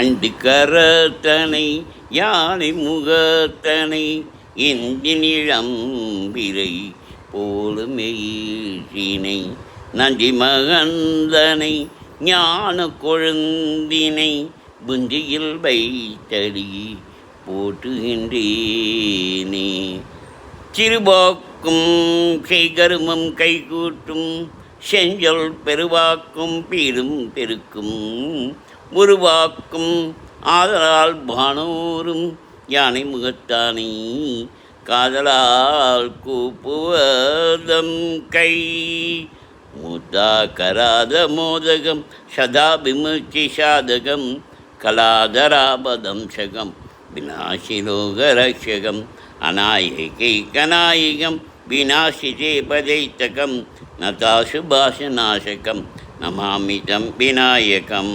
ஐந்து கரத்தனை யானை முகத்தனை இந்தினிழம்பிரை போலுமெயினை நந்தி மகந்தனை ஞான கொழுந்தினை புந்தியில் வைத்தடி போற்றுகின்றேனே. சிறுபாக்கும் செய்கருமம் கைகூட்டும் செஞ்சொல் பெருவாக்கும் பீரும் பெருக்கும் உருவாக்கும் ஆதலால் பானோரும் யானை முகத்தானை காதலால் கூப்புவதம் கை முத்தா கராத மோதகம் சதா விமுச்சி சாதகம் கலாதராபதம் சகம் விநாசிலோகரக்ஷகம் அநாயகை கநாயகம் விநாசிதே பதைத்தகம் நதாசுபாசநாசகம் நமாமிதம் விநாயகம்.